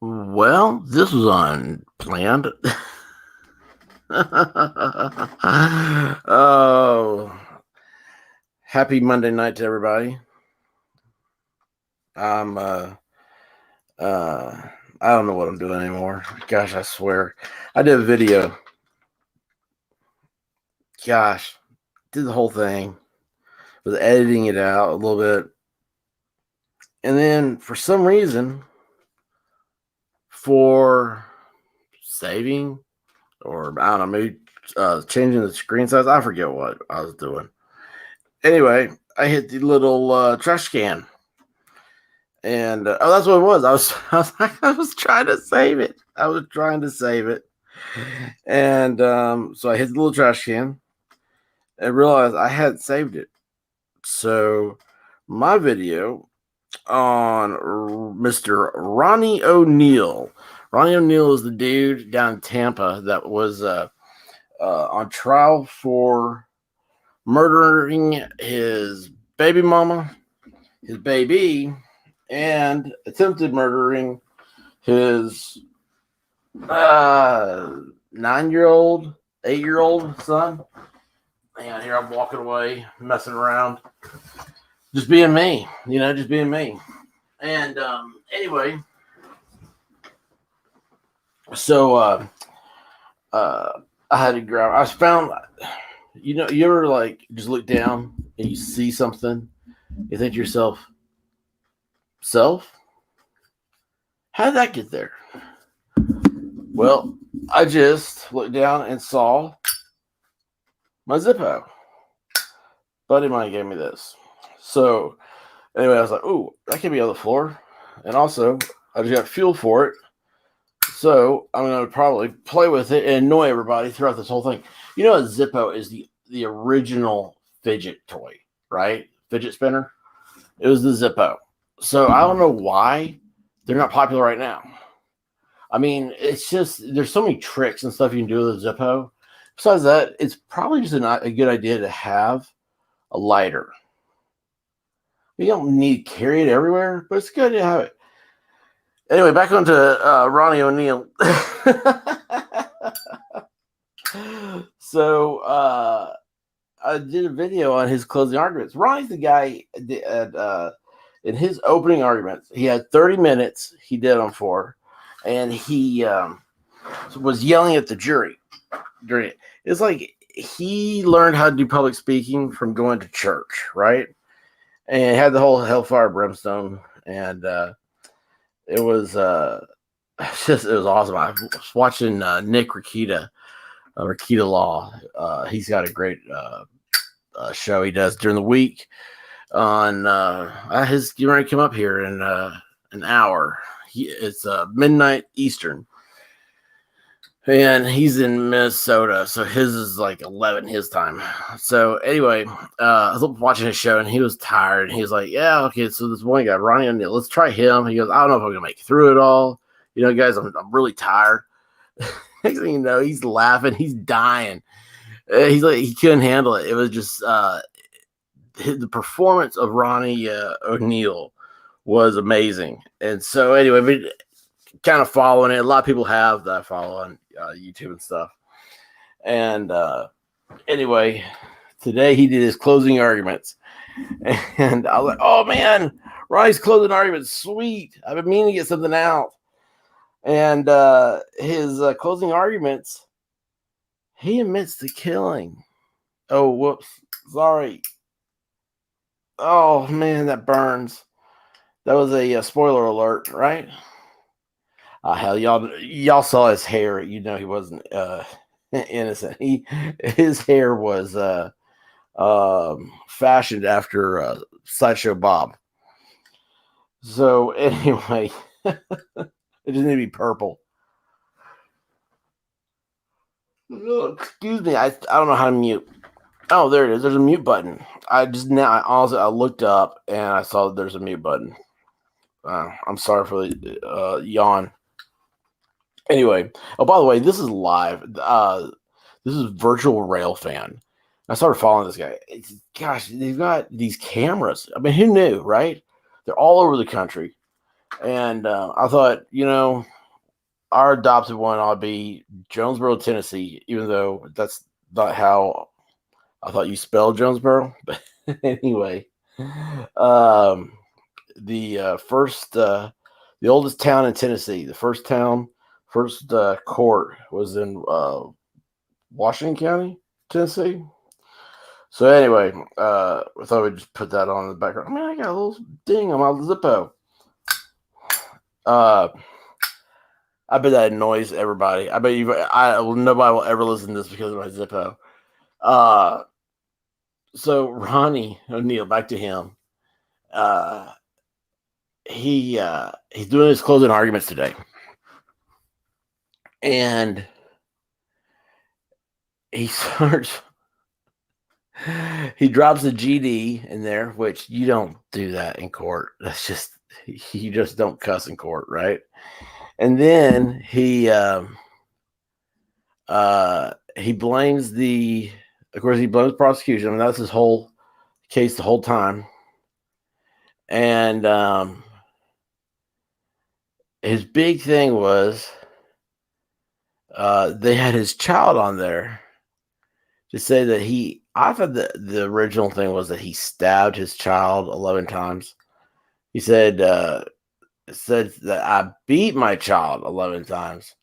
Well, this was unplanned. Oh, happy Monday night to everybody. I'm uh I don't know what I'm doing anymore. Gosh, I swear. I did a video. Gosh, did the whole thing. Was editing it out a little bit. And then for some reason, for saving or I don't know, maybe changing the screen size, I forget what I was doing. Anyway, I hit the little trash can, and oh, that's what it was. I was trying to save it. I was trying to save it, and so I hit the little trash can and realized I hadn't saved it. So my video on Mr. Ronnie O'Neal. Ronnie O'Neal is the dude down in Tampa that was on trial for murdering his baby mama, his baby, and attempted murdering his 9-year-old, 8-year-old son. And here I'm walking away, messing around, just being me, just being me. And anyway, so I had to grab. I found, you ever like just look down and you see something, you think to yourself, self, how did that get there? Well, I just looked down and saw my Zippo. Buddy of mine gave me this. So anyway, I was like, ooh, that can be on the floor. And also, I just got fuel for it. So I'm going to probably play with it and annoy everybody throughout this whole thing. You know, a Zippo is the original fidget toy, right? Fidget spinner. It was the Zippo. So I don't know why they're not popular right now. I mean, it's just, there's so many tricks and stuff you can do with a Zippo. Besides that, it's probably just a good idea to have a lighter. You don't need to carry it everywhere, but it's good to have it. Anyway, back onto Ronnie O'Neal. So I did a video on his closing arguments. Ronnie's the guy that, in his opening arguments, he had 30 minutes. He did them for, and he was yelling at the jury during it. It's like he learned how to do public speaking from going to church, right? And had the whole hellfire brimstone, and it was it was awesome. I was watching Nick Rakita Law. He's got a great show he does during the week on his. You're going to come up here in an hour. It's midnight Eastern, and he's in Minnesota, so his is like 11 his time. So anyway, I was watching his show, and he was tired, and he was like, yeah, okay, so this one guy, Ronnie O'Neal, let's try him. He goes, I don't know if I'm going to make it through it all. Guys, I'm really tired. Next thing you know, he's laughing. He's dying. He's like, he couldn't handle it. It was just the performance of Ronnie O'Neal was amazing. And so anyway, we kind of following it. A lot of people have that I follow on YouTube and stuff. And anyway, today he did his closing arguments. And I was like, oh man, Ronnie's closing arguments, sweet. I've been meaning to get something out. And his closing arguments, he admits to killing. Oh, whoops. Sorry. Oh, man, that burns. That was a spoiler alert, right? Hell, y'all saw his hair. He wasn't innocent. His hair was fashioned after Sideshow Bob. So anyway, it just need to be purple. Excuse me, I don't know how to mute. Oh, there it is. There's a mute button. I looked up and I saw that there's a mute button. I'm sorry for the yawn. Anyway, oh, by the way, this is live. This is Virtual Rail Fan. I started following this guy. Gosh, they've got these cameras. I mean, who knew, right? They're all over the country. And I thought, our adopted one ought to be Jonesboro, Tennessee, even though that's not how I thought you spelled Jonesboro. But anyway, um, the oldest town in Tennessee, the first court was in Washington County, Tennessee. So anyway, I thought we'd just put that on in the background. I mean, I got a little ding on my Zippo. I bet that annoys everybody. I bet nobody will ever listen to this because of my Zippo. So Ronnie O'Neal, back to him. He's doing his closing arguments today, and he starts. He drops a GD in there, which you don't do that in court. That's just you just don't cuss in court, right? And then he blames of course he blames prosecution. I mean, that's his whole case the whole time. And his big thing was they had his child on there to say that I thought the original thing was that he stabbed his child 11 times. He said that I beat my child 11 times.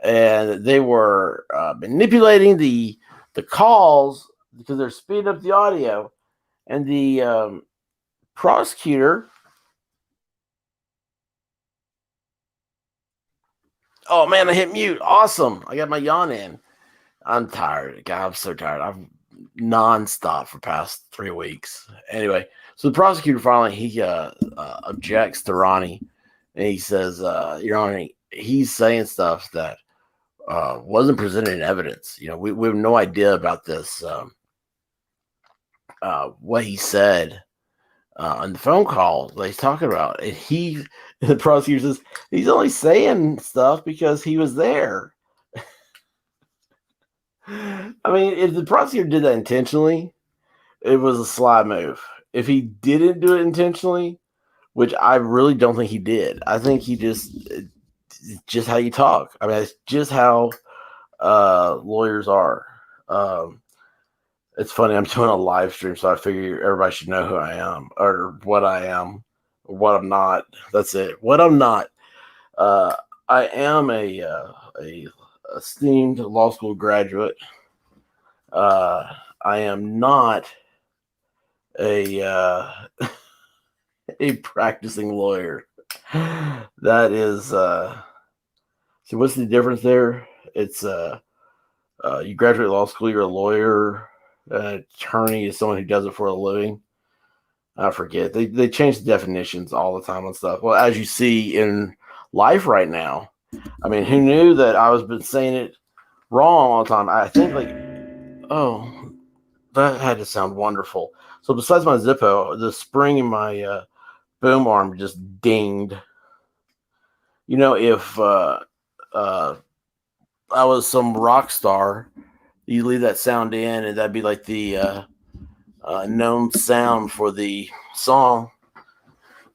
And they were manipulating the calls because they're speeding up the audio. And the prosecutor... Oh, man, I hit mute. Awesome. I got my yawn in. I'm tired. God, I'm so tired. I've nonstop for past 3 weeks. Anyway, so the prosecutor finally, he objects to Ronnie. And he says, Your Honor, he's saying stuff that wasn't presented in evidence. We have no idea about this, what he said on the phone call that he's talking about. And the prosecutor says, he's only saying stuff because he was there. I mean, if the prosecutor did that intentionally, it was a sly move. If he didn't do it intentionally, which I really don't think he did, I think he just how you talk. I mean, it's just how lawyers are. It's funny, I'm doing a live stream, so I figure everybody should know who I am or what I am or what I'm not. That's it. What I'm not. I am a esteemed law school graduate. I am not a a practicing lawyer. That is so what's the difference there? It's you graduate law school, you're a lawyer. Attorney is someone who does it for a living. I forget. They change the definitions all the time on stuff. Well, as you see in life right now, I mean, who knew that I was been saying it wrong all the time? I think oh, that had to sound wonderful. So besides my Zippo, the spring in my boom arm just dinged. If I was some rock star, you leave that sound in, and that'd be like the known sound for the song.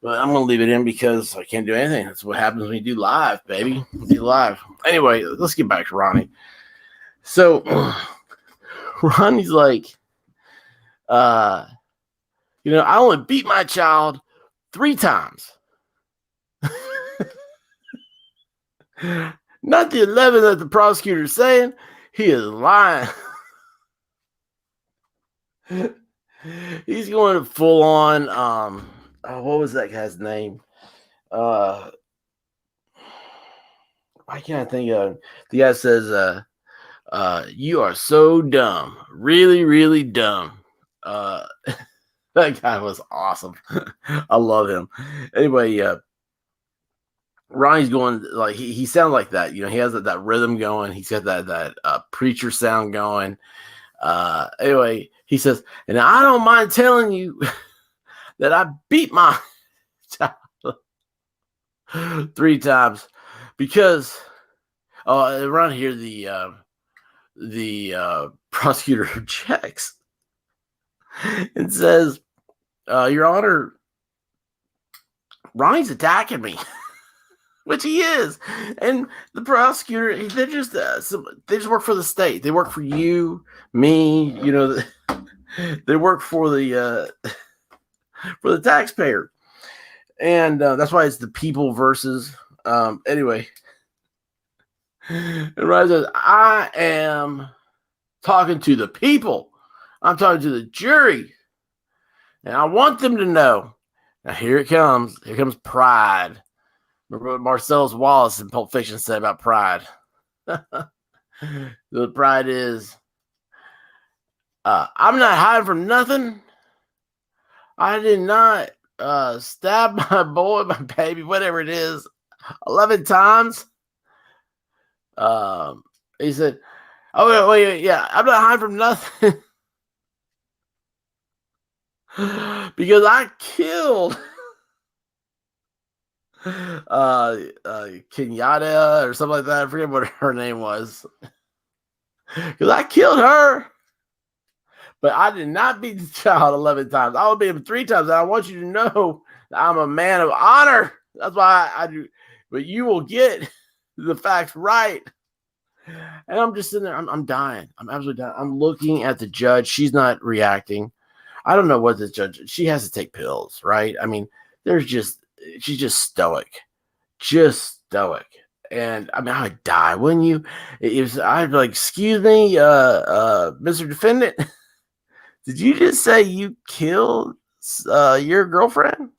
But I'm gonna leave it in because I can't do anything. That's what happens when you do live, baby. We do live. Anyway, let's get back to Ronnie. So Ronnie's like, I only beat my child 3 times. Not the 11 that the prosecutor is saying. He is lying. He's going full on. What was that guy's name? Why can't I think of it? The guy says, you are so dumb. Really, really dumb. That guy was awesome. I love him. Anyway, Ronnie's going like he sounds like that. He has that rhythm going. He's got that preacher sound going. Anyway, he says, and I don't mind telling you that I beat my child 3 times because around here the prosecutor objects and says, Your Honor, Ronnie's attacking me. which he is. And the prosecutor, they just work for the state. They work for you, me. They work for the taxpayer, and that's why it's the people versus. Anyway, and Ryan says, "I am talking to the people. I'm talking to the jury, and I want them to know." Now here it comes. Here comes pride. Remember what Marcellus Wallace in Pulp Fiction said about pride? The pride is, I'm not hiding from nothing. I did not stab my boy, my baby, whatever it is, 11 times. He said, "Oh, wait, yeah, I'm not hiding from nothing because I killed Kenyatta or something like that. I forget what her name was. Because I killed her, but I did not beat the child 11 times. I will beat him 3 times. And I want you to know that I'm a man of honor. That's why I do. But you will get the facts right." And I'm just sitting there. I'm dying. I'm absolutely dying. I'm looking at the judge. She's not reacting. I don't know what the judge. She has to take pills, right? I mean, she's just stoic, just stoic. And I mean, I would die, wouldn't you? I'd be like, "Excuse me, Mr. Defendant, did you just say you killed your girlfriend?"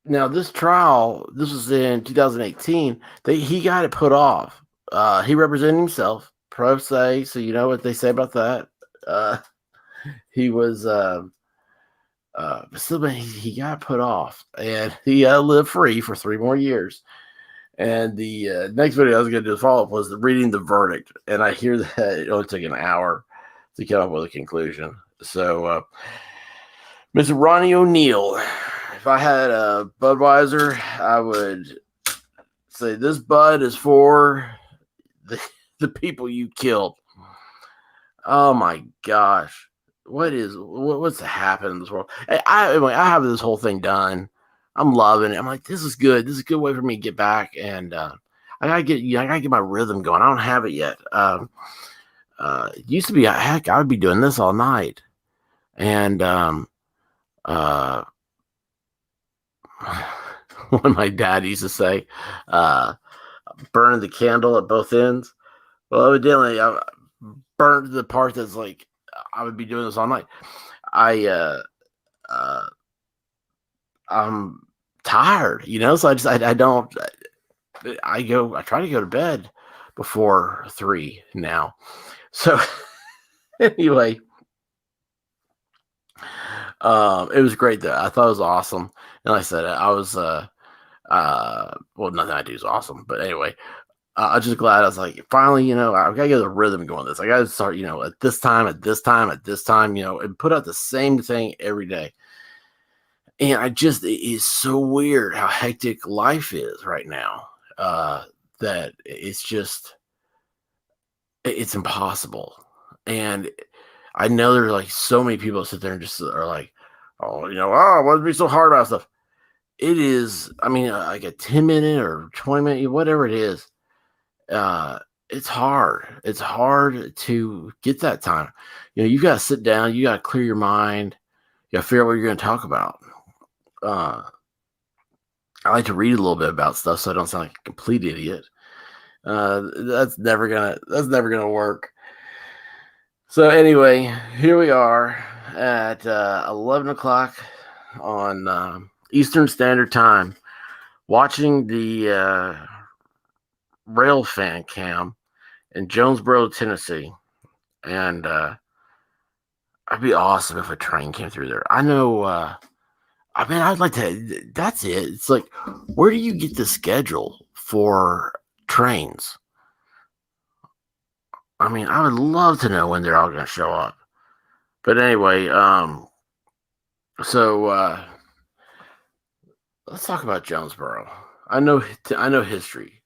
Now this trial, this was in 2018. He got it put off. He represented himself, pro se. So you know what they say about that. He was, still, he got put off, and he lived free for 3 more years. And the next video I was going to do follow up was reading the verdict, and I hear that it only took an hour to come up with a conclusion. So, Mr. Ronnie O'Neal. If I had a Budweiser, I would say this Bud is for the people you killed. Oh my gosh. What's happened in this world? I have this whole thing done. I'm loving it. I'm like, this is good. This is a good way for me to get back. And I gotta get my rhythm going. I don't have it yet. It used to be, heck, I would be doing this all night. And when my dad used to say, burn the candle at both ends. Well, evidently, I burned the part that's like, I would be doing this all night. I'm tired, so I try to go to bed before 3 now. So anyway, it was great though. I thought it was awesome. And like I said, I was, well, nothing I do is awesome, but anyway, I'm just glad. I was like, finally, I gotta get the rhythm going. I gotta start, at this time, and put out the same thing every day. And it is so weird how hectic life is right now. That it's impossible. And I know there's like so many people that sit there and just are like, "Oh, why be so hard about stuff?" It is, I mean, like a 10-minute or 20-minute, whatever it is. It's hard. It's hard to get that time. You got to sit down. You got to clear your mind. You got to figure out what you're going to talk about. I like to read a little bit about stuff so I don't sound like a complete idiot. That's never gonna work. So anyway, here we are at 11 o'clock on Eastern Standard Time, watching the rail fan cam in Jonesboro, Tennessee. And it'd be awesome if a train came through there. I know, I'd like to, that's it. It's like, where do you get the schedule for trains? I mean, I would love to know when they're all going to show up. But anyway, so let's talk about Jonesboro. I know history.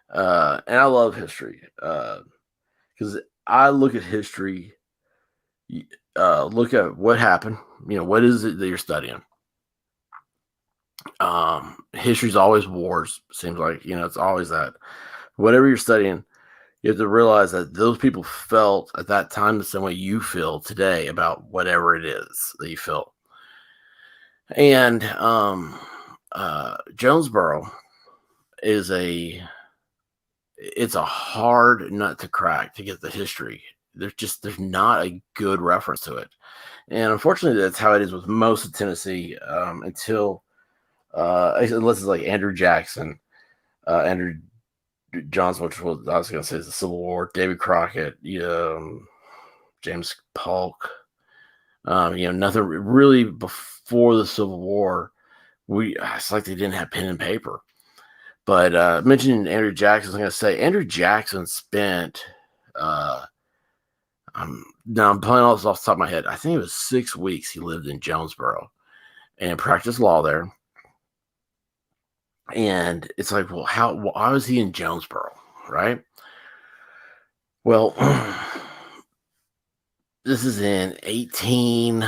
And I love history. Because I look at history, look at what happened. What is it that you're studying? History's always wars. Seems like, it's always that. Whatever you're studying, you have to realize that those people felt at that time the same way you feel today about whatever it is that you feel. And Jonesboro is it's a hard nut to crack to get the history. There's not a good reference to it, and unfortunately, that's how it is with most of Tennessee until unless it's like Andrew Jackson, Andrew Johnson, which was I was going to say is the Civil War, David Crockett, James Polk. Nothing really before the Civil War. It's like they didn't have pen and paper. But mentioning Andrew Jackson, I'm going to say Andrew Jackson spent. Now I'm playing all this off the top of my head. I think it was 6 weeks he lived in Jonesboro and practiced law there. And it's like, well, why was he in Jonesboro, right? Well, this is in 18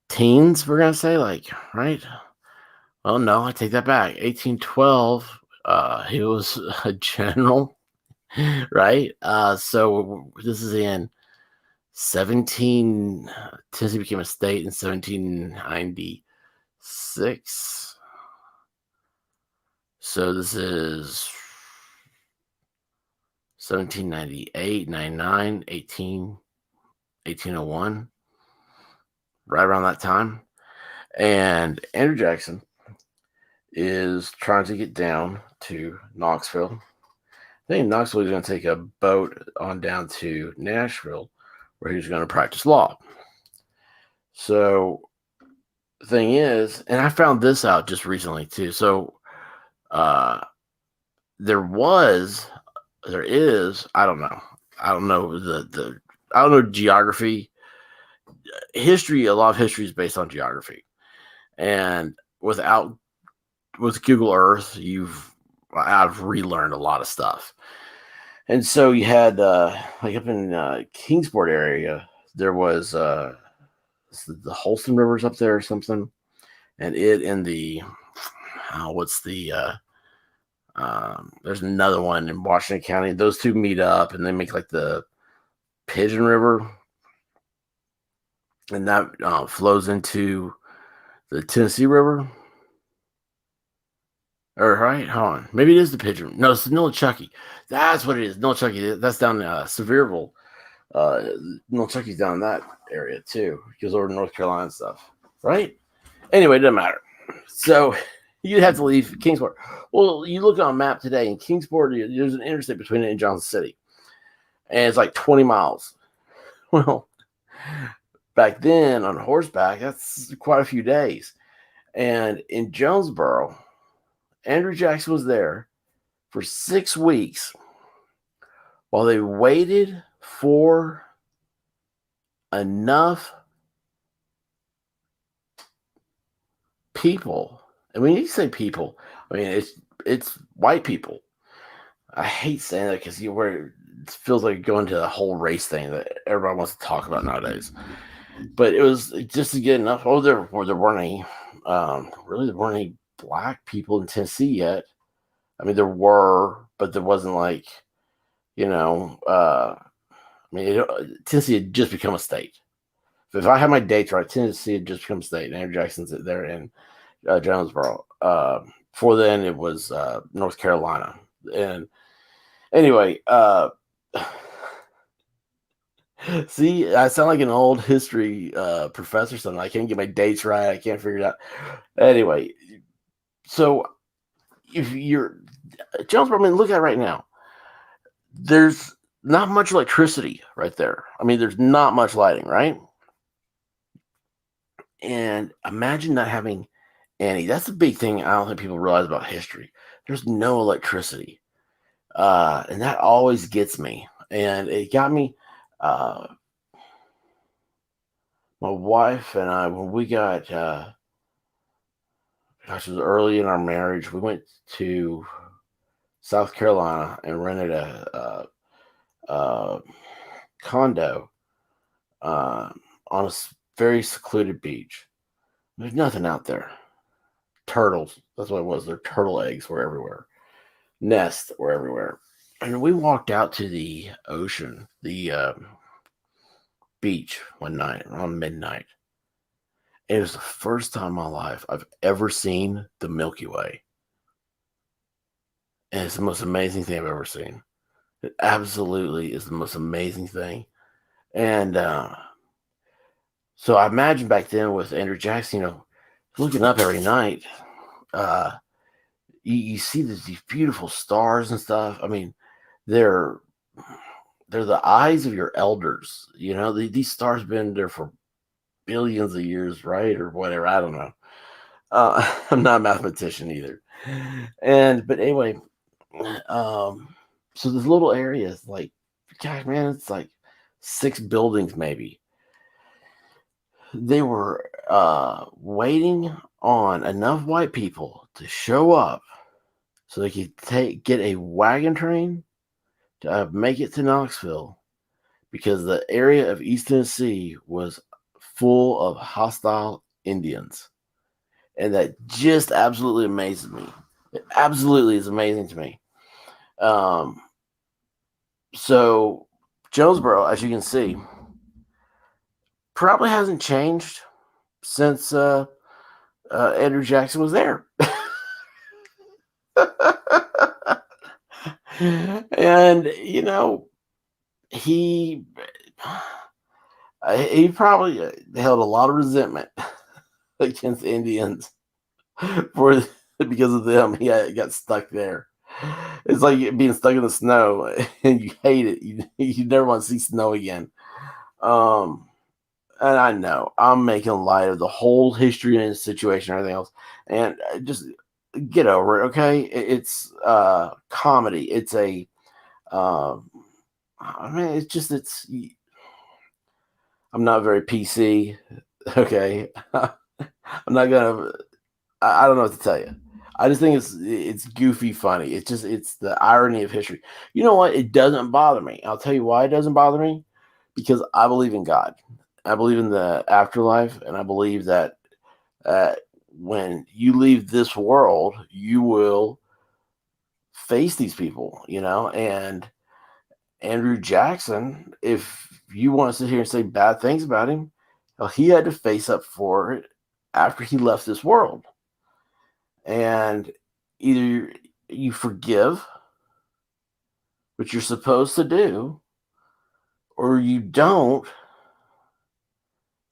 teens, we're gonna say, like, right? Well, no, I take that back. 1812, he was a general, right? So this is in Tennessee became a state in 1796. So this is 1798, 99, 1801, right around that time. And Andrew Jackson is trying to get down to Knoxville. I think Knoxville is going to take a boat on down to Nashville, where he's going to practice law. So the thing is, and I found this out just recently too. So there is, I don't know I don't know geography, history. A lot of history is based on geography, and with Google Earth, I've relearned a lot of stuff. And so you had like up in Kingsport area, there was the Holston River's up there or something, and it in the what's the there's another one in Washington County. Those two meet up and they make like the Pigeon River, and that flows into the Tennessee River. Or right, hold on. Maybe it is the Pigeon. No, it's the Nolichucky. That's what it is. Nolichucky. That's down in Sevierville. Nolichucky's down in that area too. It goes over to North Carolina and stuff. Right? Anyway, it doesn't matter. So you'd have to leave Kingsport. Well, you look on a map today, in Kingsport, there's an interstate between it and Johnson City. And it's like 20 miles. Well, back then on horseback, that's quite a few days. And in Jonesboro, Andrew Jackson was there for 6 weeks while they waited for enough people. And when you say people, I mean it's white people. I hate saying that because it feels like going to the whole race thing that everybody wants to talk about nowadays. But it was just to get enough. There weren't any black people in Tennessee yet. I mean, there were, but there wasn't like, Tennessee had just become a state. If I have my dates right, Tennessee had just become a state, and Andrew Jackson's there in Jonesboro. Before then, it was North Carolina. And anyway, see, I sound like an old history professor. Something I can't get my dates right. I can't figure it out. Anyway, so if you're Jonesboro, I mean, look at it right now. There's not much electricity right there. I mean, there's not much lighting, right? And imagine not having any. That's the big thing I don't think people realize about history. There's no electricity. And that always gets me. And it got me. My wife and I, when we got, it was early in our marriage, we went to South Carolina and rented a condo on a very secluded beach. There's nothing out there. Turtles. That's what it was. Their turtle eggs were everywhere. Nests were everywhere. And we walked out to the ocean, the beach one night around midnight. It was the first time in my life I've ever seen the Milky Way. And it's the most amazing thing I've ever seen. It absolutely is the most amazing thing. And so I imagine back then with Andrew Jackson, looking up every night, uh, you see these beautiful stars and stuff. I mean, they're the eyes of your elders. These stars been there for billions of years, right, or whatever. I don't know. I'm not a mathematician either. But anyway, so this little area is like, gosh, man, it's like 6 buildings maybe. They were waiting on enough white people to show up so they could get a wagon train to make it to Knoxville, because the area of East Tennessee was full of hostile Indians. And that just absolutely amazes me. It absolutely is amazing to me. So Jonesboro, as you can see, probably hasn't changed since Andrew Jackson was there. And he probably held a lot of resentment against Indians because of them. He got stuck there. It's like being stuck in the snow and you hate it. You never want to see snow again. And I know I'm making light of the whole history and situation and everything else, and just get over it, okay? It's comedy. It's a I mean, it's. I'm not very PC, okay? I'm not gonna. I don't know what to tell you. I just think it's goofy funny. It's the irony of history. You know what? It doesn't bother me. I'll tell you why it doesn't bother me. Because I believe in God. I believe in the afterlife, and I believe that when you leave this world, you will face these people, and Andrew Jackson, if you want to sit here and say bad things about him, well, he had to face up for it after he left this world. And either you forgive, which you're supposed to do, or you don't,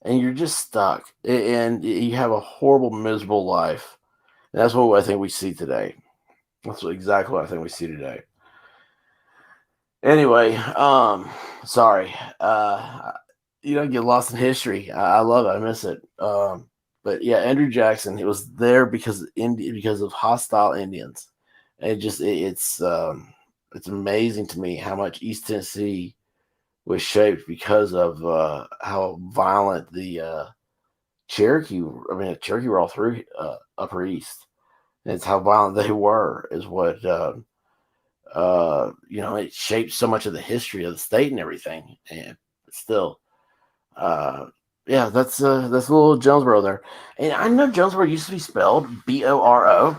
and you're just stuck, and you have a horrible, miserable life. And that's what I think we see today. That's exactly what I think we see today. Anyway, sorry. Get lost in history. I love it. I miss it. But yeah, Andrew Jackson, he was there because of hostile Indians. And it's amazing to me how much East Tennessee was shaped because of how violent the Cherokee were all through Upper East. And it's how violent they were is what it shaped so much of the history of the state and everything. And still, yeah, that's a little Jonesboro there. And I know Jonesboro used to be spelled Boro,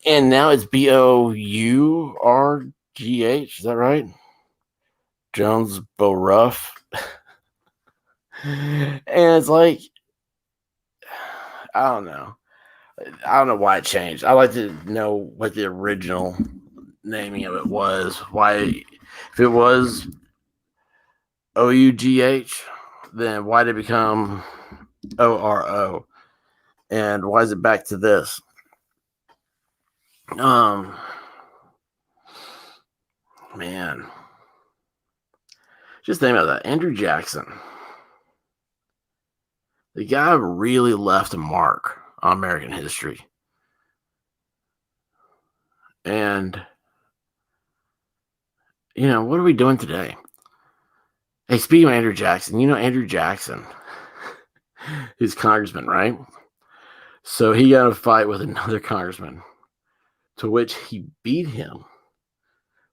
and now it's Bourgh. Is that right? Jonesboro. And it's like, I don't know. I don't know why it changed. I like to know what the original naming of it was. Why, if it was Ough, then why did it become Oro? And why is it back to this? Man. Just think about that. Andrew Jackson. The guy really left a mark on American history. And, what are we doing today? Hey, speaking of Andrew Jackson, Andrew Jackson, he's congressman, right? So he got in a fight with another congressman, to which he beat him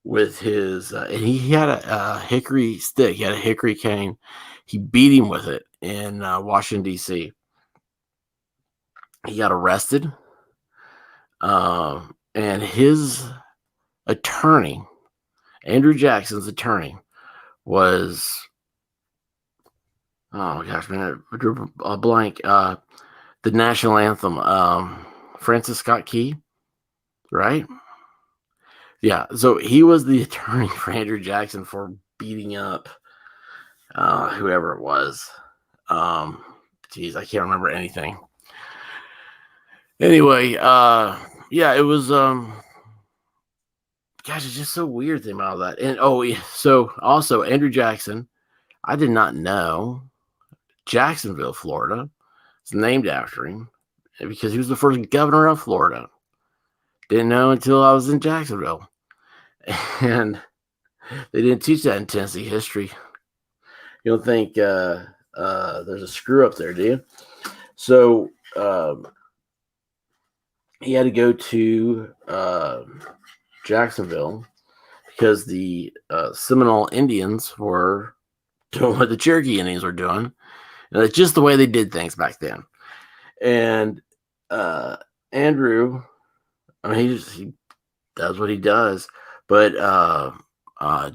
with his, and he had a hickory stick. He had a hickory cane. He beat him with it in Washington, D.C. he got arrested. And his attorney, Andrew Jackson's attorney, was, oh gosh, man, a blank. The national anthem, Francis Scott Key, right? Yeah, so he was the attorney for Andrew Jackson for beating up whoever it was. Geez, I can't remember anything. Anyway, yeah, it was gosh, it's just so weird thing about all that. And so also Andrew Jackson, I did not know Jacksonville, Florida, is named after him because he was the first governor of Florida. Didn't know until I was in Jacksonville, and they didn't teach that in Tennessee history. You don't think there's a screw up there, do you? So he had to go to Jacksonville because the Seminole Indians were doing what the Cherokee Indians were doing. And that's just the way they did things back then. And Andrew, I mean, he does what he does. But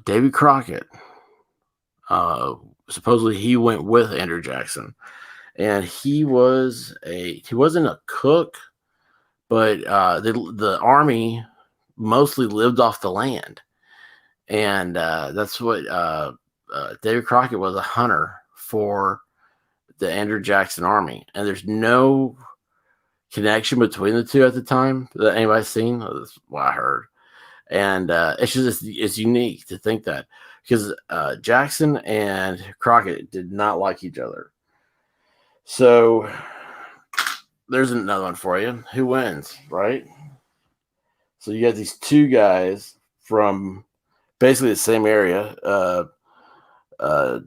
Davy Crockett, supposedly he went with Andrew Jackson. And he wasn't a cook, but the army mostly lived off the land. And that's what David Crockett was, a hunter for the Andrew Jackson army. And there's no connection between the two at the time that anybody's seen. That's what I heard. And it's unique to think that, because Jackson and Crockett did not like each other. So there's another one for you. Who wins, right? So you got these two guys from basically the same area.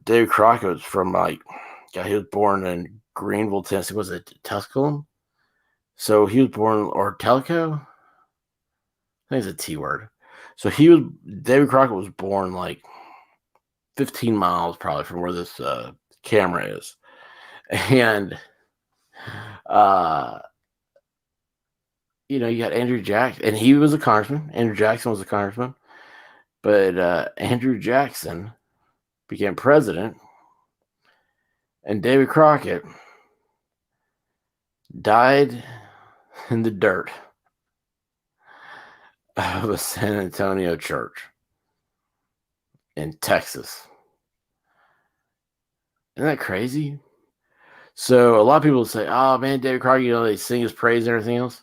David Crockett was from he was born in Greenville, Tennessee. Was it Tusculum? So he was born, or Telco? I think it's a T word. So David Crockett was born 15 miles probably from where this camera is. And you got Andrew Jackson, and he was a congressman. Andrew Jackson was a congressman. But Andrew Jackson became president, and David Crockett died in the dirt of a San Antonio church in Texas. Isn't that crazy? So a lot of people say, oh man, David Crockett, they sing his praise and everything else.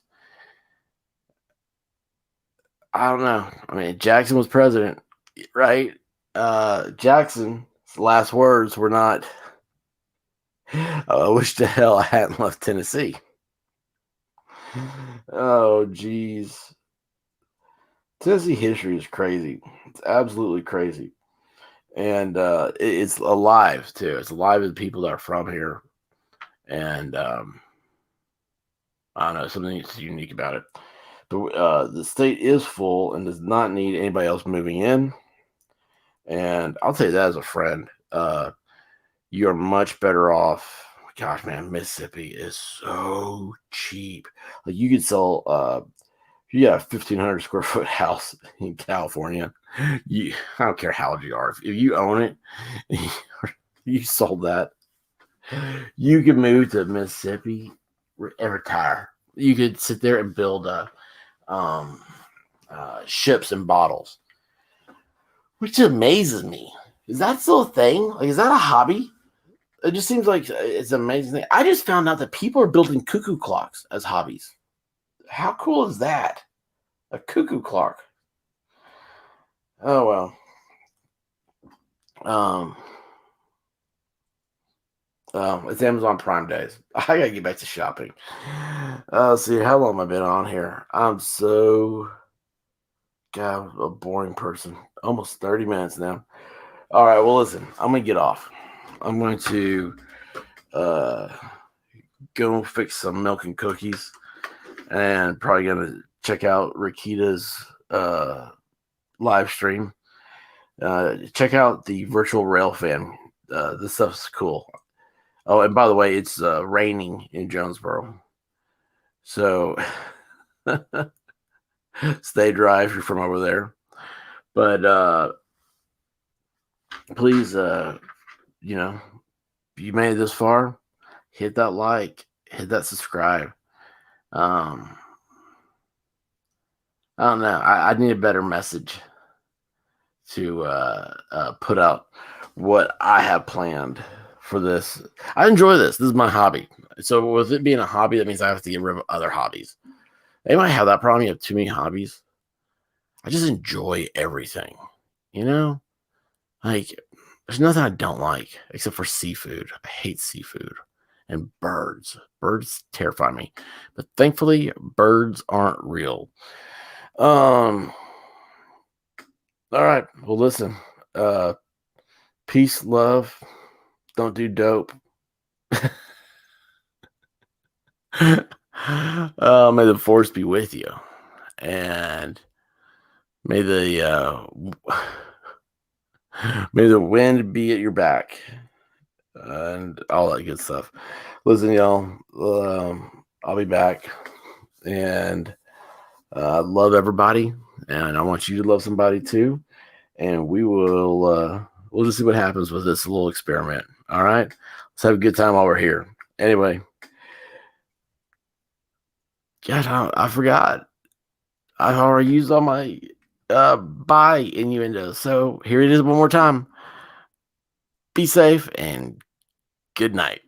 I don't know. I mean, Jackson was president, right? Jackson's last words were not, I wish to hell I hadn't left Tennessee. Oh, geez. Tennessee history is crazy. It's absolutely crazy. And it's alive, too. It's alive with people that are from here. And I don't know, something that's unique about it. But the state is full and does not need anybody else moving in. And I'll tell you that as a friend. You're much better off. Gosh, man, Mississippi is so cheap. You could sell you got a 1,500 square foot house in California. I don't care how old you are. If you own it, you sold that. You could move to Mississippi and retire. You could sit there and build ships and bottles, which amazes me. Is that still a thing? Is that a hobby? It just seems like it's an amazing thing. I just found out that people are building cuckoo clocks as hobbies. How cool is that? A cuckoo clock. Oh well. It's Amazon Prime days. I gotta get back to shopping. Let's see, how long have I been on here? I'm so a boring person. Almost 30 minutes now. All right, well listen, I'm gonna get off. I'm going to go fix some milk and cookies, and probably gonna check out Rakita's live stream. Check out the virtual rail fan. This stuff's cool. Oh, and by the way, it's raining in Jonesboro. So stay dry if you're from over there. But please, you know, if you made it this far, hit that like, hit that subscribe. Um, I don't know. I need a better message to put out what I have planned for this. I enjoy this. This is my hobby. So with it being a hobby, that means I have to get rid of other hobbies. They might have that problem. You have too many hobbies. I just enjoy everything. You know, like there's nothing I don't like except for seafood. I hate seafood and birds. Birds terrify me, but thankfully, birds aren't real. Um. All right. Well, listen. Uh. Peace, love. Don't do dope. May the force be with you, and may the may the wind be at your back, and all that good stuff. Listen, y'all. I'll be back, and I love everybody, and I want you to love somebody too. And we'll just see what happens with this little experiment. All right, let's have a good time while we're here. Anyway, God, I forgot. I've already used all my bye innuendo. So here it is one more time. Be safe and good night.